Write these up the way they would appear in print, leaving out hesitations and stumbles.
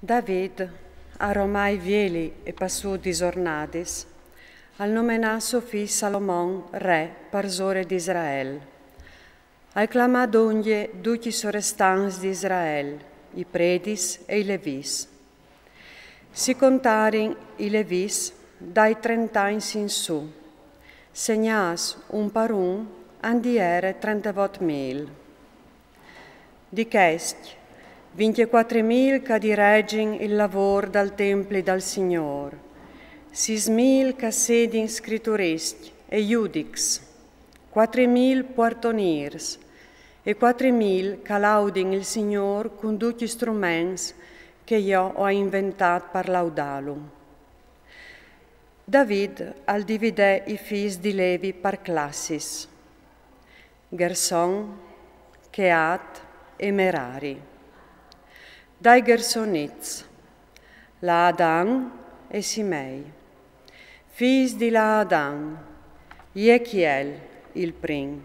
David, aromai vieli e passù di giornadis, al nomenà suo figlio Salomon re parsore di Israel. Al clamà d'ogni tutti i sorestans di Israel, i predis e i levis. Si contarin i levis dai 30 anni in su, segnas un par un andiere 30.000. Di questi, 24.000 che diregin il lavoro dal Templi dal Signor, 6.000 che sedin scritturisti e giudics, 4.000 portoniers e 4.000 che laudin il Signor con tutti gli strumenti che io ho inventato per laudarlo. David al dividè i figli di Levi per classis, Gerson, Cheat e Merari. Dai Gersoniz, Laadan e Simei. Figli di Laadan, Jechiel il prim,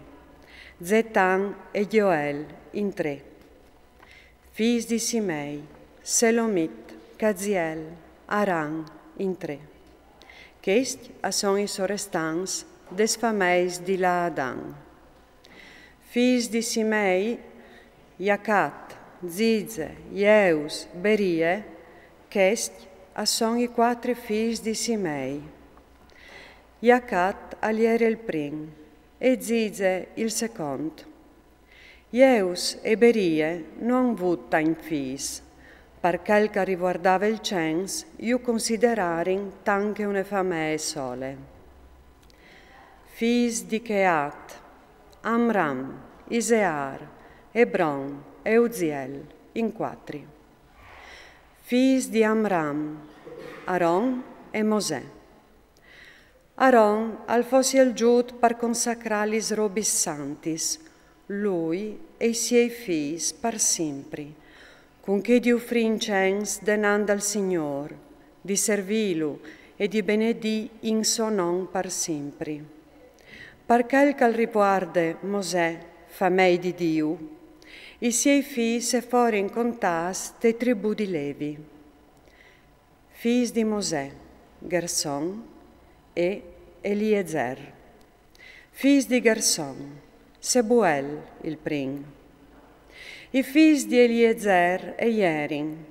Zetan e Joel in 3. Figli di Simei, Selomit, Caziel, Aran in 3. Questi sono i sorestans des fameis di Laadan. Figli di Simei, Jacat, Zize, Jeus, Berie, questi sono i 4 figli di Simei. Jacat aliere il prim e Zize il secondo. Jeus e Berie non vutan figli, per quel che riguardava il cens, io considerarin tanche une famee sole. Figli di Cheat, Amram, Isear, Hebron e Uziel, in 4. Figli di Amram, Aron e Mosè. Aron al fossi il giud per consacralis robis santis, lui e i suoi figli per sempre, con che di offrì incens denand al Signor, di servilu e di benedì in suo nome per sempre. Per quel che riguarda Mosè, famei di Dio, i suoi figli se forin contas dei tribù di Levi. Figli di Mosè, Gerson e Eliezer. Figli di Gerson, Sebuel il prim. I figli di Eliezer e Jerin,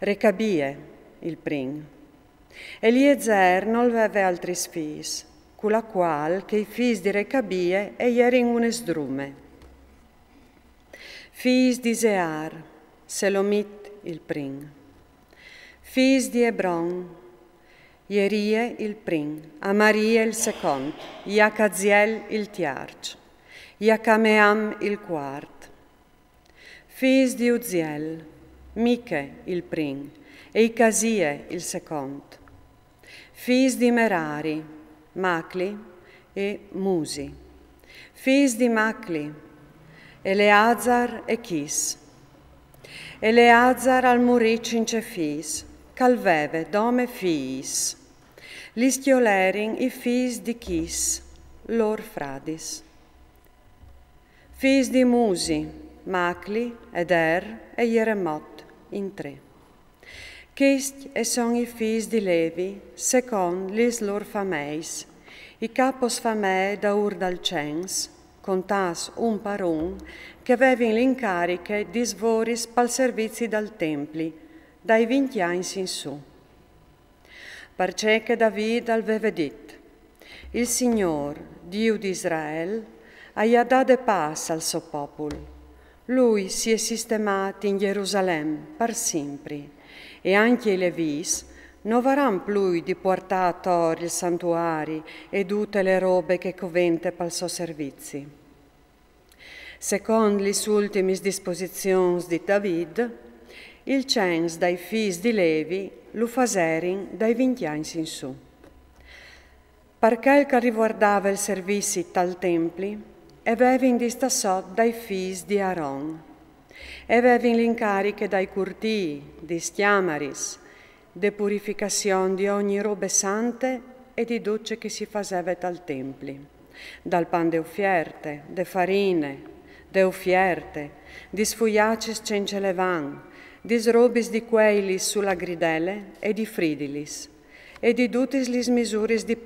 Recabie il prim. Eliezer non aveva altri figli, con la qual che i figli di Recabie e Jerin unes drume. Figli di Zear, Selomit il prim. Figli di Hebron, Jerie il prim, Amarie il secondo, Jacaziel il terzo, Jacameam il quarto. Figli di Uziel, Miche il prim e Icasie il secondo. Figli di Merari, Macli e Musi. Figli di Macli, Eleazar e Chis. Eleazar al morì 5 figli, calveve dome figlis. L'istiolerin i figli di Chis, lor fradis. Figli di Musi, Macli, Eder e Jeremot in 3. Questi sono i figli di Levi, secondo lis lor fameis, i capos famee da ur dal cens, contas un par un, che avevano l'incarico di svoris pal servizi dal Templi, dai 20 anni in su. Perché che David aveva detto, il Signor, Dio di Israele, ha dato pace al suo popolo. Lui si è sistemato in Gerusalemme per sempre e anche i Levis non varranno più di portare a tor il santuario e tutte le robe che covente per il suo servizio. Secondo le ultime disposizioni di David, il cens dai figli di Levi lo faserin dai 20 anni in su. Per quel che riguardava il servizio tal Templi, avevano distassò dai figli di Aaron, avevano l'incarico dai curtii, di stiamaris, de purificazione di ogni robe sante e di duce che si faceva tal Templi, dal pan de offerte, de farine, de offerte, di sfugliacis cencelevan, dis robis di queilis sulla gridele e di fridilis, e di dutis lis misuris di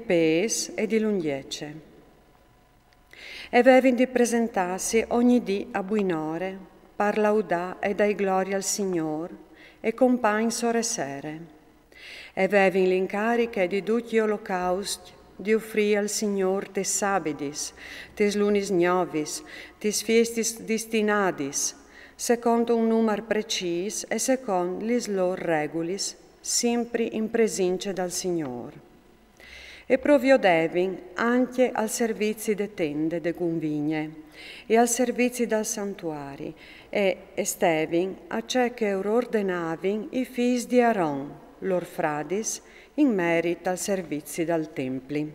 pees e di lunghece. E vevin di presentarsi ogni dì a buinore, par laudà e dai gloria al Signor, e compagn sore sere. E vevin l'incariche di tutti gli olocausti, di offrire al Signor tes sabidis, tes lunis novis, tes fiestis destinadis, secondo un numero precis e secondo lis lor regulis, sempre in presenza dal Signor. E proviodevin anche al servizi de tende de convigne e al servizi dal santuari e estevin a ciò che ordinavin i figli di Aaron, lor fradis, in merito al servizi dal Templi.